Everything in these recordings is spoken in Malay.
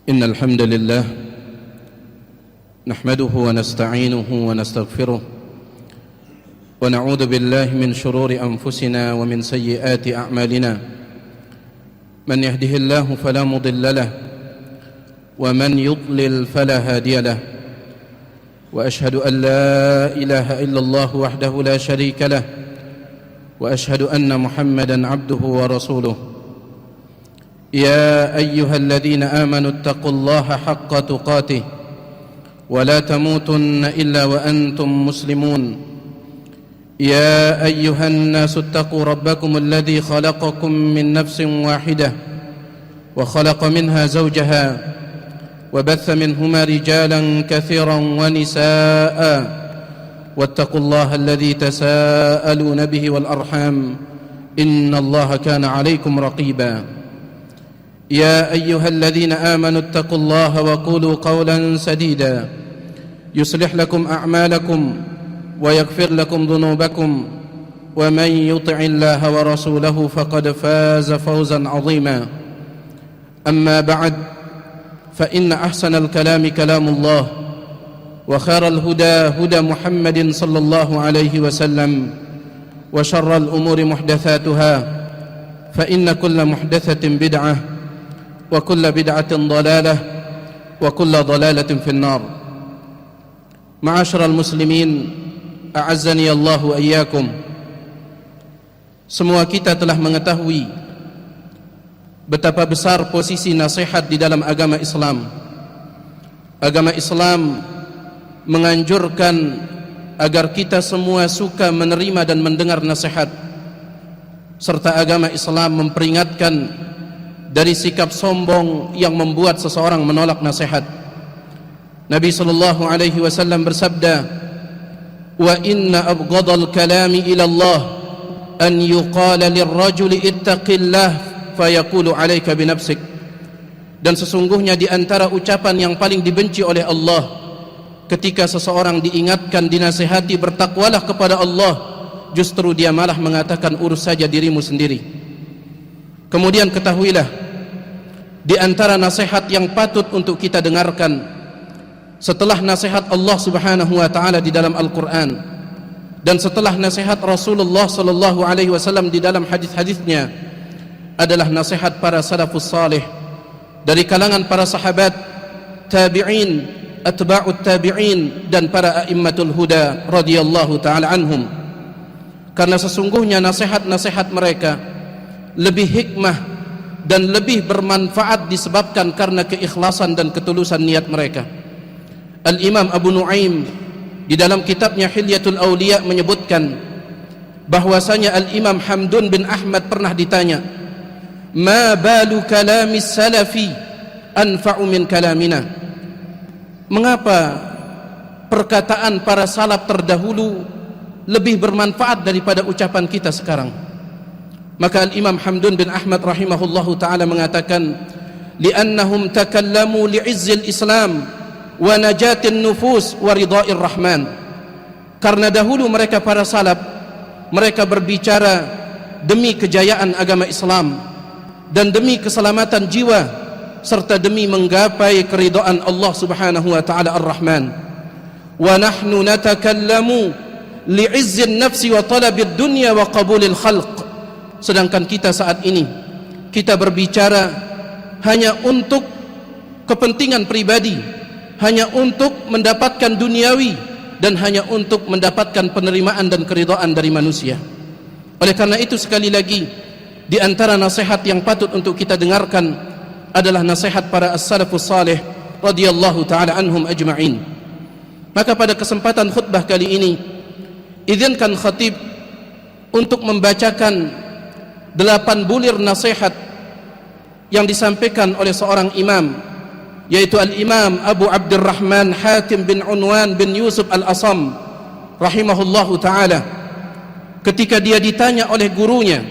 إن الحمد لله نحمده ونستعينه ونستغفره ونعوذ بالله من شرور أنفسنا ومن سيئات أعمالنا من يهده الله فلا مضل له ومن يضلل فلا هادي له وأشهد أن لا إله إلا الله وحده لا شريك له وأشهد أن محمدا عبده ورسوله يا أيها الذين آمنوا اتقوا الله حق تقاته ولا تموتن إلا وأنتم مسلمون يا أيها الناس اتقوا ربكم الذي خلقكم من نفس واحدة وخلق منها زوجها وبث منهما رجالا كثيرا ونساء واتقوا الله الذي تساءلون به والأرحام إن الله كان عليكم رقيبا يا أيها الذين آمنوا اتقوا الله وقولوا قولا سديدا يصلح لكم أعمالكم ويغفر لكم ذنوبكم ومن يطع الله ورسوله فقد فاز فوزا عظيما أما بعد فإن أحسن الكلام كلام الله وخير الهدى هدى محمد صلى الله عليه وسلم وشر الأمور محدثاتها فإن كل محدثة بدعة وكل بدعة ضلالة وكل ضلالة في النار. معاشر المسlimin, a'azzani Allah wa iyyakum. Semua kita telah mengetahui betapa besar posisi nasihat di dalam agama Islam. Agama Islam menganjurkan agar kita semua suka menerima dan mendengar nasihat, serta agama Islam memperingatkan dari sikap sombong yang membuat seseorang menolak nasihat. Nabi sallallahu alaihi wasallam bersabda, "Wa inna abghadal kalami ila Allah an yuqala lirrajuli ittaqillah fayaqulu 'alaika binafsik." Dan sesungguhnya di antara ucapan yang paling dibenci oleh Allah ketika seseorang diingatkan, dinasihati bertakwalah kepada Allah, justru dia malah mengatakan urus saja dirimu sendiri. Kemudian ketahuilah, di antara nasihat yang patut untuk kita dengarkan setelah nasihat Allah Subhanahu wa taala di dalam Al-Qur'an dan setelah nasihat Rasulullah sallallahu alaihi wasallam di dalam hadis-hadisnya adalah nasihat para salafus salih dari kalangan para sahabat, tabi'in, atba'ut tabi'in dan para a'immatul huda radhiyallahu taala anhum. Karena sesungguhnya nasihat-nasihat mereka lebih hikmah dan lebih bermanfaat disebabkan karena keikhlasan dan ketulusan niat mereka. Al-Imam Abu Nuaim di dalam kitabnya Hilyatul Awliya menyebutkan bahwasanya Al-Imam Hamdun bin Ahmad pernah ditanya, "Ma balu kalamis salafi anfa'u min kalamina?" Mengapa perkataan para salaf terdahulu lebih bermanfaat daripada ucapan kita sekarang? Maka Al-Imam Hamdun bin Ahmad rahimahullahu ta'ala mengatakan, li'annahum takallamu li'izzil Islam wa najatin nufus wa ridha'ir rahman. Karena dahulu mereka para salaf, mereka berbicara demi kejayaan agama Islam dan demi keselamatan jiwa serta demi menggapai keridhaan Allah Subhanahu wa ta'ala Ar-Rahman. Wa nahnu natakallamu li'izzin nafsi wa talabid dunya wa qabulil khalq. Sedangkan kita saat ini, kita berbicara hanya untuk kepentingan pribadi, hanya untuk mendapatkan duniawi dan hanya untuk mendapatkan penerimaan dan keridhaan dari manusia. Oleh karena itu sekali lagi, di antara nasihat yang patut untuk kita dengarkan adalah nasihat para as-salafus salih radhiyallahu taala anhum ajma'in. Maka pada kesempatan khutbah kali ini, izinkan khatib untuk membacakan 8 bulir nasihat yang disampaikan oleh seorang imam, yaitu Al-Imam Abu Abdurrahman Hatim bin Unwan bin Yusuf Al-Asam rahimahullahu ta'ala, ketika dia ditanya oleh gurunya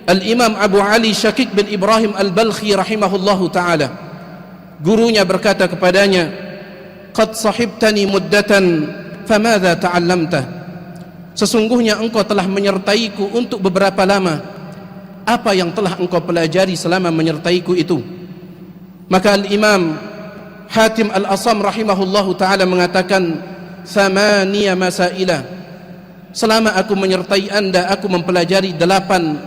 Al-Imam Abu Ali Syakik bin Ibrahim Al-Balkhi rahimahullahu ta'ala. Gurunya berkata kepadanya, "Qad sahibtani muddatan famadha ta'allamta?" Sesungguhnya engkau telah menyertaiku untuk beberapa lama, apa yang telah engkau pelajari selama menyertaiku itu? Maka Al-Imam Hatim Al-Asam rahimahullahu ta'ala mengatakan, "Thamaniya masaila." Selama aku menyertai anda, aku mempelajari 8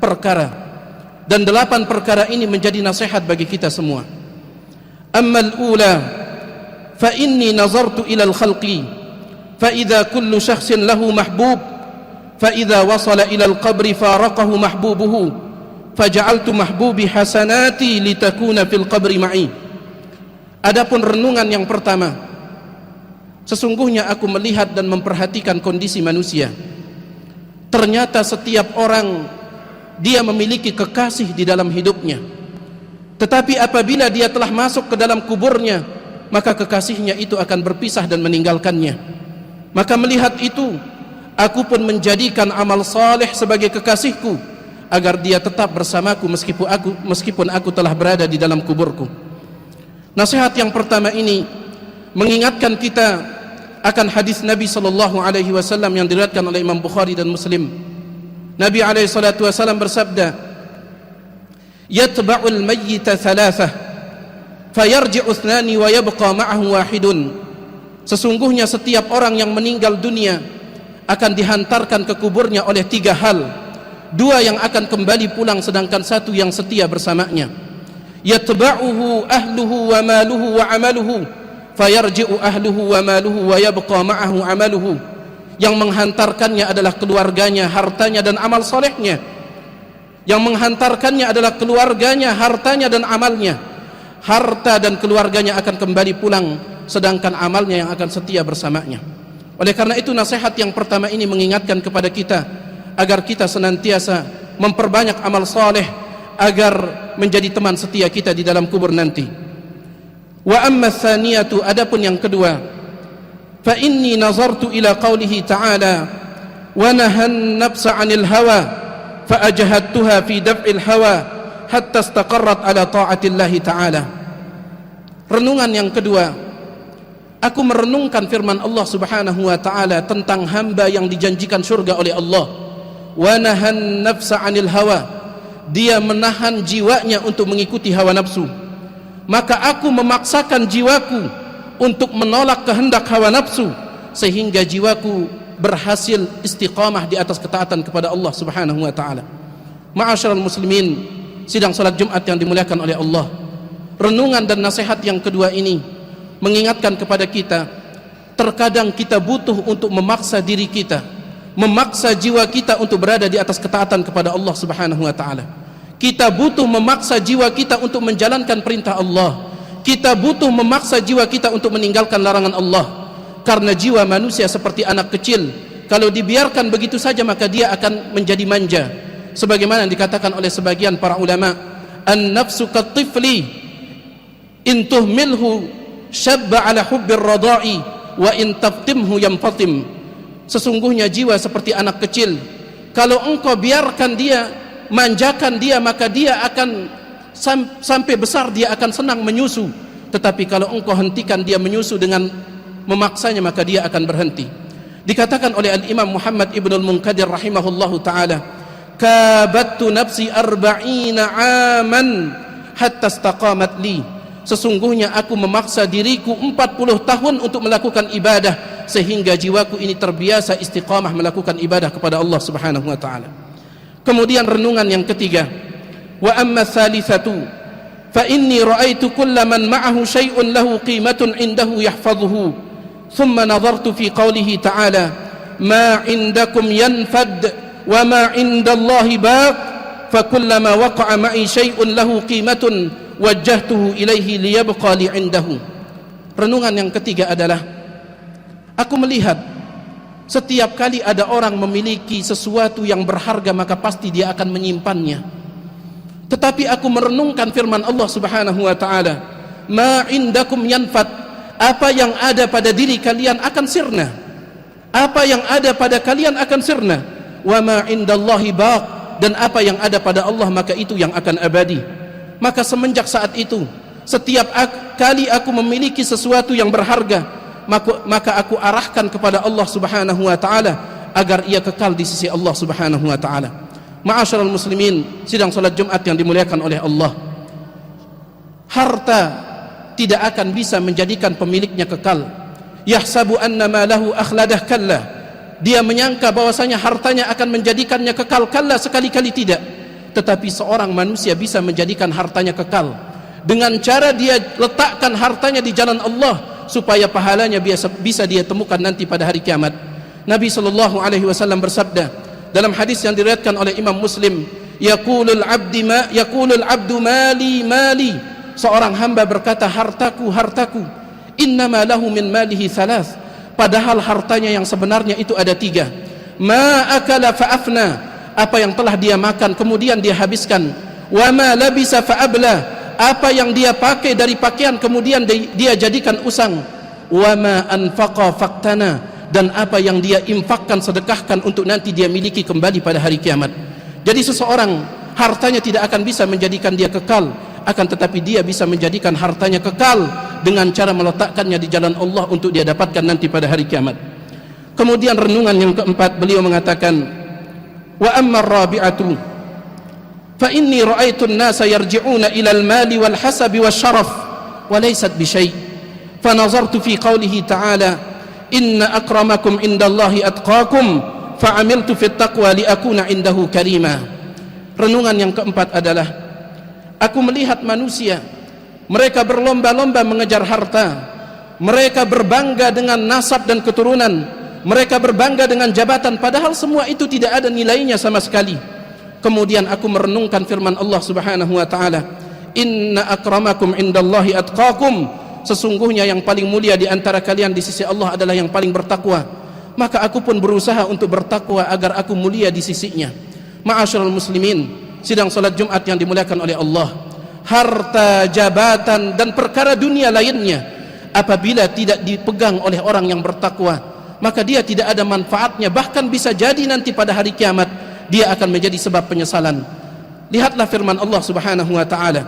perkara, dan 8 perkara ini menjadi nasihat bagi kita semua. Ammal ula, fa inni nazartu ila al-khalqi, fa idza kullu shakhsin lahu mahbub, fa idza wasala ila al-qabri faraqahu mahbubuhu, faja'altu mahbubi hasanati litakuna fil qabri ma'i. Adapun renungan yang pertama, sesungguhnya aku melihat dan memperhatikan kondisi manusia. Ternyata setiap orang dia memiliki kekasih di dalam hidupnya, tetapi apabila dia telah masuk ke dalam kuburnya, maka kekasihnya itu akan berpisah dan meninggalkannya. Maka melihat itu, aku pun menjadikan amal saleh sebagai kekasihku, agar dia tetap bersamaku meskipun aku telah berada di dalam kuburku. Nasihat yang pertama ini mengingatkan kita akan hadis Nabi sallallahu alaihi wasallam yang diriwayatkan oleh Imam Bukhari dan Muslim. Nabi alaihi salatu wasallam bersabda, "Yatba'ul mayyita thalathah, fayarji'u ithnani wa yabqa ma'ahu wahidun." Sesungguhnya setiap orang yang meninggal dunia akan dihantarkan ke kuburnya oleh 3 hal. 2 yang akan kembali pulang, sedangkan 1 yang setia bersamanya. Yatba'uhu ahluhu wa maluhu wa amaluhu, fayarji'u ahluhu wa maluhu wa yabqa ma'ahu amaluhu. Yang menghantarkannya adalah keluarganya, hartanya dan amal solehnya. Yang menghantarkannya adalah keluarganya, hartanya dan amalnya. Harta dan keluarganya akan kembali pulang, sedangkan amalnya yang akan setia bersamanya. Oleh karena itu, nasihat yang pertama ini mengingatkan kepada kita agar kita senantiasa memperbanyak amal soleh, agar menjadi teman setia kita di dalam kubur nanti. Wa amma tsaniyatu, adapun yang kedua, fa inni nazartu ila qaulihi ta'ala, wa nahan nafsa 'anil hawa fa ajhadtuha fi daf'il hawa hatta istaqarrat ala ta'atillahi ta'ala. Renungan yang kedua, aku merenungkan firman Allah Subhanahu wa ta'ala tentang hamba yang dijanjikan surga oleh Allah. Wa nahan nafsa 'anil hawa, dia menahan jiwanya untuk mengikuti hawa nafsu. Maka aku memaksakan jiwaku untuk menolak kehendak hawa nafsu, sehingga jiwaku berhasil istiqamah di atas ketaatan kepada Allah Subhanahu wa ta'ala. Ma'asyiral muslimin, sidang salat Jumat yang dimuliakan oleh Allah, renungan dan nasihat yang kedua ini mengingatkan kepada kita, terkadang kita butuh untuk memaksa diri kita, memaksa jiwa kita untuk berada di atas ketaatan kepada Allah Subhanahu wa ta'ala. Kita butuh memaksa jiwa kita untuk menjalankan perintah Allah. Kita butuh memaksa jiwa kita untuk meninggalkan larangan Allah. Karena jiwa manusia seperti anak kecil, kalau dibiarkan begitu saja maka dia akan menjadi manja. Sebagaimana dikatakan oleh sebagian para ulama, an-nafsu kat-tifli in tuhmilhu syabba ala hubbir radai wa in taftimhu yamfatim. Sesungguhnya jiwa seperti anak kecil, kalau engkau biarkan dia, manjakan dia, maka dia akan sampai besar dia akan senang menyusu. Tetapi kalau engkau hentikan dia menyusu dengan memaksanya, maka dia akan berhenti. Dikatakan oleh Al-Imam Muhammad Ibn Al-Munkadir rahimahullahu ta'ala, kabattu nafsi 40 aman hatta istaqamat li. Sesungguhnya aku memaksa diriku 40 tahun untuk melakukan ibadah, sehingga jiwaku ini terbiasa istiqamah melakukan ibadah kepada Allah Subhanahu wa ta'ala. Kemudian renungan yang ketiga, wa amma tsalitsatu fa inni ra'aitu kulla man ma'ahu syai'un lahu qimatun 'indahu yahfazuhu, thumma nadartu fi qawlihi ta'ala, ma 'indakum yanfad wa ma 'indallahi baq, fa kullama waqa'a ma'i syai'un lahu qimatun wajjahtuhu ilaihi liyabqa li 'indahu. Renungan yang ketiga adalah, aku melihat setiap kali ada orang memiliki sesuatu yang berharga, maka pasti dia akan menyimpannya. Tetapi aku merenungkan firman Allah Subhanahu wa ta'ala, ma indakum yanfad, apa yang ada pada diri kalian akan sirna, apa yang ada pada kalian akan sirna. Wa ma indallahi baq, dan apa yang ada pada Allah maka itu yang akan abadi. Maka semenjak saat itu, setiap kali aku memiliki sesuatu yang berharga, maka aku arahkan kepada Allah Subhanahu wa ta'ala agar ia kekal di sisi Allah Subhanahu wa ta'ala. Ma'asyiral muslimin, sidang salat Jumat yang dimuliakan oleh Allah, harta tidak akan bisa menjadikan pemiliknya kekal. Yahsabu anna ma lahu akhladah, kalla. Dia menyangka bahwasanya hartanya akan menjadikannya kekal. Kalla, sekali-kali tidak. Tetapi seorang manusia bisa menjadikan hartanya kekal dengan cara dia letakkan hartanya di jalan Allah, supaya pahalanya bisa dia temukan nanti pada hari kiamat. Nabi sallallahu alaihi wasallam bersabda dalam hadis yang diriwayatkan oleh Imam Muslim, yaqulul abdu mali mali. Seorang hamba berkata, hartaku, hartaku. Innama lahu min malihi thalath. Padahal hartanya yang sebenarnya itu ada 3. Ma akala fa afna. Apa yang telah dia makan kemudian dia habiskan. Wa ma labisa fa abla. Apa yang dia pakai dari pakaian kemudian dia jadikan usang. Wa ma anfaqa faktana. Dan apa yang dia infakkan, sedekahkan untuk nanti dia miliki kembali pada hari kiamat. Jadi seseorang hartanya tidak akan bisa menjadikan dia kekal, akan tetapi dia bisa menjadikan hartanya kekal dengan cara meletakkannya di jalan Allah untuk dia dapatkan nanti pada hari kiamat. Kemudian renungan yang keempat, beliau mengatakan, wa amma ar-rabi'atu fa inni ra'aitu an-nasa yarji'una ila al-mali wal hasabi wasyaraf wa laysat bi syai'. Fa nazartu fi qawlihi ta'ala, inna akramakum indallahi atqakum, fa'amiltu fit taqwa liakuna indahu karima. Renungan yang keempat adalah, aku melihat manusia, mereka berlomba-lomba mengejar harta, mereka berbangga dengan nasab dan keturunan, mereka berbangga dengan jabatan, padahal semua itu tidak ada nilainya sama sekali. Kemudian aku merenungkan firman Allah Subhanahu wa taala, inna akramakum indallahi atqakum, sesungguhnya yang paling mulia di antara kalian di sisi Allah adalah yang paling bertakwa. Maka aku pun berusaha untuk bertakwa agar aku mulia di sisinya. Ma'asyiral muslimin, sidang salat Jumat yang dimuliakan oleh Allah, harta, jabatan dan perkara dunia lainnya apabila tidak dipegang oleh orang yang bertakwa, maka dia tidak ada manfaatnya, bahkan bisa jadi nanti pada hari kiamat dia akan menjadi sebab penyesalan. Lihatlah firman Allah Subhanahu wa taala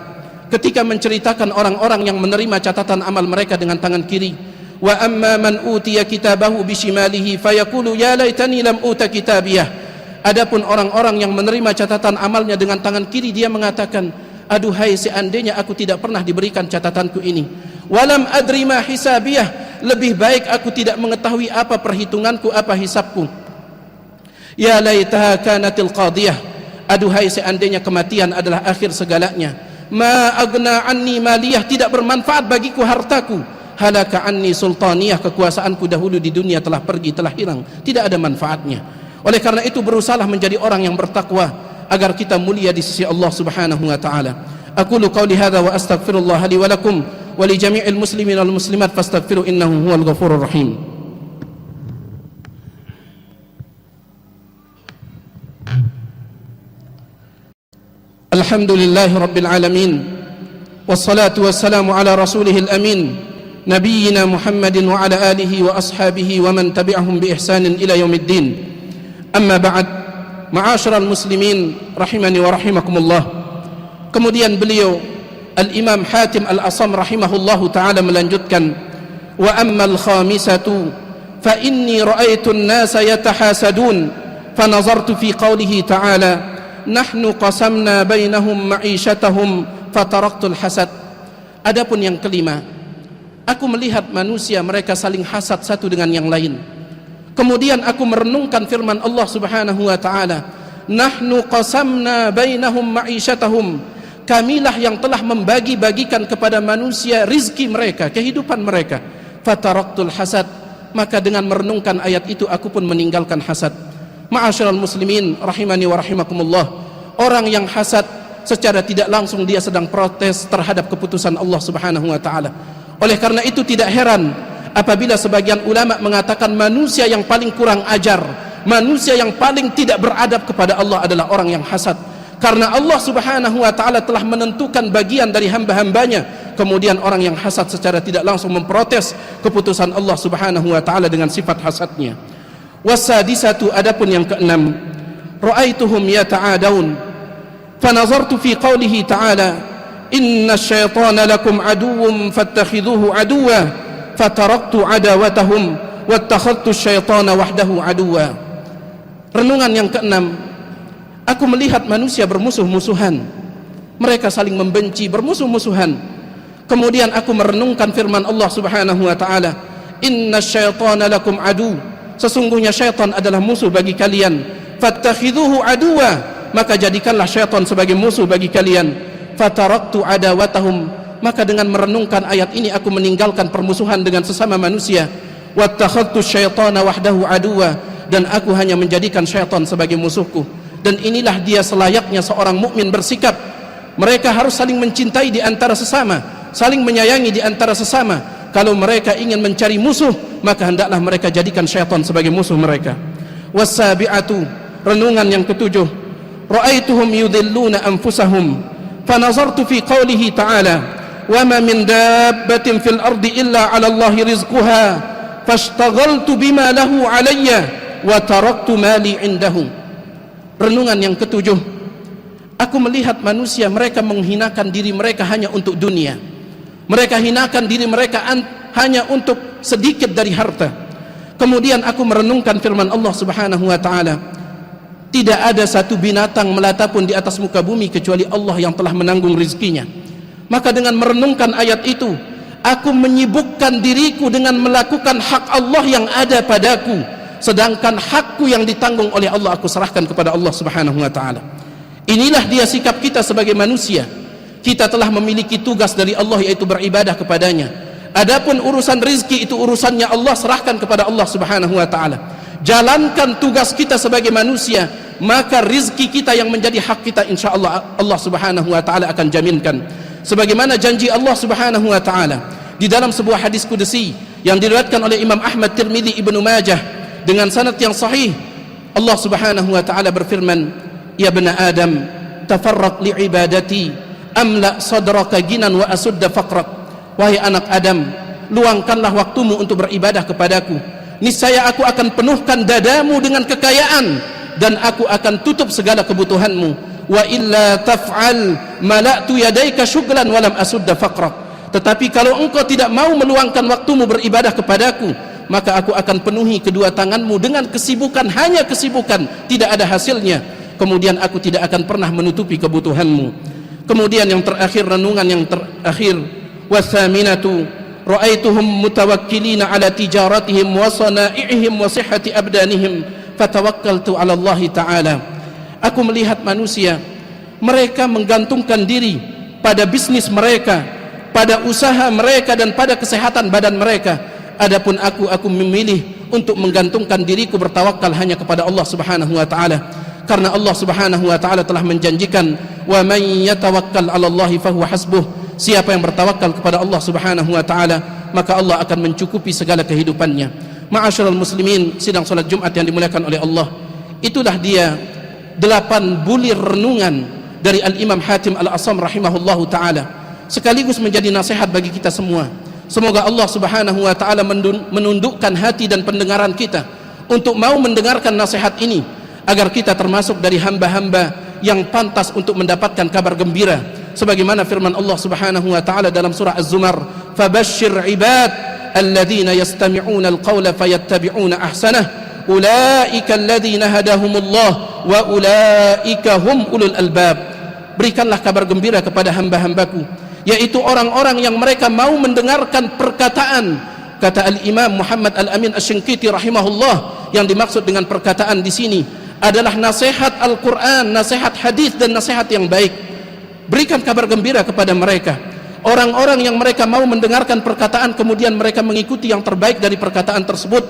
ketika menceritakan orang-orang yang menerima catatan amal mereka dengan tangan kiri. Wa amma man utiya kitabahu bishimalihi fayaqulu ya laitani lam uta kitabiyah. Adapun orang-orang yang menerima catatan amalnya dengan tangan kiri, dia mengatakan, aduhai seandainya aku tidak pernah diberikan catatanku ini. Walam adri ma hisabiyah, lebih baik aku tidak mengetahui apa perhitunganku, apa hisabku. Ya laitaha kanatil qadiyah, aduhai seandainya kematian adalah akhir segalanya. Ma agna anni maliyah, tidak bermanfaat bagiku hartaku. Halaka anni sultaniyah, kekuasaanku dahulu di dunia telah pergi, telah hilang, tidak ada manfaatnya. Oleh karena itu berusahalah menjadi orang yang bertakwa agar kita mulia di sisi Allah Subhanahu wa taala. Aqulu qauli hadza wa astaghfirullah li wa lakum wa li jami'il muslimin wal muslimat fastaghfiru innahu huwal ghafurur rahim. Alhamdulillahi rabbil alamin, wassalatu wassalamu ala rasulihil amin, nabiyyina Muhammadin wa ala alihi wa ashabihi wa man tabi'ahum bi ihsanin ila yaumiddin. Amma ba'd, ma'asyiral muslimin rahimani wa rahimakumullah. Kemudian beliau Al-Imam Hatim Al-Asam rahimahullahu ta'ala melanjutkan, wa ammal khamisatu fa inni ra'aitu an-nasa yatahasadun fa nazartu fi qawlihi ta'ala nahnu qasamna bainahum ma'ishatahum fataraktul hasad. Adapun yang kelima, aku melihat manusia mereka saling hasad satu dengan yang lain. Kemudian aku merenungkan firman Allah Subhanahu wa taala, nahnu qasamna bainahum ma'ishatahum, kamilah yang telah membagi-bagikan kepada manusia rizki mereka, kehidupan mereka. Fataraktul hasad, maka dengan merenungkan ayat itu aku pun meninggalkan hasad. Ma'asyiral muslimin rahimani wa rahimakumullah, orang yang hasad secara tidak langsung dia sedang protes terhadap keputusan Allah Subhanahu wa taala. Oleh karena itu tidak heran apabila sebagian ulama mengatakan manusia yang paling kurang ajar, manusia yang paling tidak beradab kepada Allah adalah orang yang hasad. Karena Allah Subhanahu wa taala telah menentukan bagian dari hamba-hambanya, kemudian orang yang hasad secara tidak langsung memprotes keputusan Allah Subhanahu wa taala dengan sifat hasadnya. Wasadisatu, adapun yang keenam, ra'aituhum yata'adaun fanazartu fi qawlihi ta'ala inna syaitana lakum aduwwun fattakhidhuhu aduwwa fataraktu adawatahum wattakhadtu syaitana wahdahu aduwwa. Renungan yang keenam, aku melihat manusia bermusuh-musuhan, mereka saling membenci, bermusuh-musuhan. Kemudian aku merenungkan firman Allah Subhanahu wa taala, "Inna syaitana lakum adu." Sesungguhnya syaitan adalah musuh bagi kalian. "Fattakhidhuhu aduwa." Maka jadikanlah syaitan sebagai musuh bagi kalian. "Fataraktu adawatahum." Maka dengan merenungkan ayat ini aku meninggalkan permusuhan dengan sesama manusia. "Wattakhadtu syaitana wahdahu aduwa." Dan aku hanya menjadikan syaitan sebagai musuhku. Dan inilah dia selayaknya seorang mukmin bersikap. Mereka harus saling mencintai di antara sesama, saling menyayangi di antara sesama. Kalau mereka ingin mencari musuh, maka hendaklah mereka jadikan syaitan sebagai musuh mereka. Wasabi'atu, renungan yang ketujuh, ra'aituhum yudhilluna anfusahum fanazartu fi qawlihi ta'ala, wa ma min dabbatin fil ardi illa 'ala Allahi rizquha fashtaghaltu bima lahu 'alayya wa taraktu mali 'indahu. Renungan yang ketujuh, aku melihat manusia mereka menghinakan diri mereka hanya untuk dunia. Mereka hinakan diri mereka hanya untuk sedikit dari harta. Kemudian aku merenungkan firman Allah Subhanahu wa taala, tidak ada satu binatang melata pun di atas muka bumi kecuali Allah yang telah menanggung rizkinya. Maka dengan merenungkan ayat itu, aku menyibukkan diriku dengan melakukan hak Allah yang ada padaku, sedangkan hakku yang ditanggung oleh Allah aku serahkan kepada Allah Subhanahu wa taala. Inilah dia sikap kita sebagai manusia. Kita telah memiliki tugas dari Allah, yaitu beribadah kepadanya. Adapun urusan rizki itu urusannya Allah, serahkan kepada Allah Subhanahu wa taala. Jalankan tugas kita sebagai manusia, maka rizki kita yang menjadi hak kita insyaallah Allah Subhanahu wa taala akan jaminkan. Sebagaimana janji Allah Subhanahu wa taala di dalam sebuah hadis qudsi yang diriwayatkan oleh Imam Ahmad, Tirmidzi, Ibnu Majah dengan sanad yang sahih. Allah Subhanahu wa taala berfirman, "Ya bani Adam, tafarraq li ibadati amla sadraka ginan wa asudda faqrak." Wahai anak Adam, luangkanlah waktumu untuk beribadah kepadaku. Niscaya aku akan penuhkan dadamu dengan kekayaan dan aku akan tutup segala kebutuhanmu. Wa illa taf'al mala'tu yadayka syughlan wa lam asudda faqrak. Tetapi kalau engkau tidak mau meluangkan waktumu beribadah kepadaku, maka aku akan penuhi kedua tanganmu dengan kesibukan, hanya kesibukan, tidak ada hasilnya. Kemudian aku tidak akan pernah menutupi kebutuhanmu. Kemudian yang terakhir, renungan yang terakhir, wasaminatu ra'aituhum mutawakkilina ala tijaratihim wa sana'ihim wa sihhati abdanihim fatawakkaltu ala Allah taala. Aku melihat manusia mereka menggantungkan diri pada bisnis mereka, pada usaha mereka dan pada kesehatan badan mereka. Adapun aku memilih untuk menggantungkan diriku bertawakal hanya kepada Allah Subhanahu wa taala. Karena Allah Subhanahu wa taala telah menjanjikan, wa man yatawakkal 'ala Allahi fahuwa hasbuh. Siapa yang bertawakal kepada Allah Subhanahu wa taala, maka Allah akan mencukupi segala kehidupannya. Ma'asyiral muslimin, sidang salat Jumat yang dimuliakan oleh Allah, itulah dia 8 bulir renungan dari Al-Imam Hatim Al-Asam rahimahullahu taala, sekaligus menjadi nasihat bagi kita semua. Semoga Allah Subhanahu wa taala menundukkan hati dan pendengaran kita untuk mau mendengarkan nasihat ini, agar kita termasuk dari hamba-hamba yang pantas untuk mendapatkan kabar gembira, sebagaimana firman Allah Subhanahu wa taala dalam surah Az-Zumar, "Fabashshir 'ibad alladzina yastami'una al-qawla fayattabi'una ahsanah, ulaika alladzina hadahumullah wa ulaika hum ulul albab." Berikanlah kabar gembira kepada hamba-hambaku, yaitu orang-orang yang mereka mau mendengarkan perkataan, kata Al-Imam Muhammad Al-Amin Asy-Syanqiti rahimahullah, yang dimaksud dengan perkataan di sini adalah nasihat Al-Quran, nasihat hadis dan nasihat yang baik. Berikan kabar gembira kepada mereka, orang-orang yang mereka mau mendengarkan perkataan kemudian mereka mengikuti yang terbaik dari perkataan tersebut.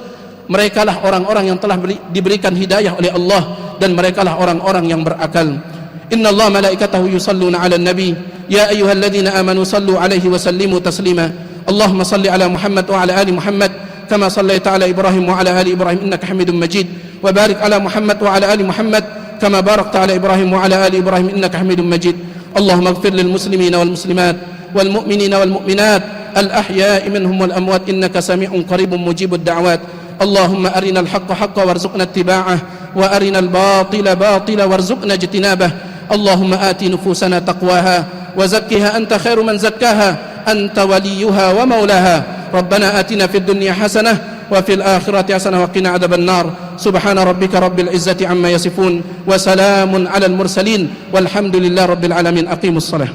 Mereka lah orang-orang yang telah diberikan hidayah oleh Allah, dan mereka lah orang-orang yang berakal. Inna Allah malaikatahu yusalluna ala nabi, ya ayyuhalladzina amanu sallu alaihi wa sallimu taslima. Allahumma salli ala Muhammad wa ala ali Muhammad kama sallaita ala Ibrahim wa ala ali Ibrahim innaka Hamidum Majid, wa barik ala Muhammad wa ala ali Muhammad kama barakta ala Ibrahim wa ala ali Ibrahim innaka Hamidum Majid. Allahumma ighfir lil muslimina wal muslimat wal mu'minina wal mu'minat al ahya'i minhum wal amwat innaka sami'un qaribun mujibud da'wat. Allahumma arina al haqqa haqqan warzuqna ittiba'ah wa arina al batila batila warzuqna ijtinabah. Allahumma ati nufusana taqwaha wa zakkiha anta khairu man zakkaha anta waliyuha wa maulaha. Rabbana atina fid dunya hasanah wa fil akhirati hasanah wa qina adzaban nar. Subhana rabbika rabbil izzati amma yasifun wa salamun alal mursalin walhamdulillahi rabbil alamin. Aqimus salah.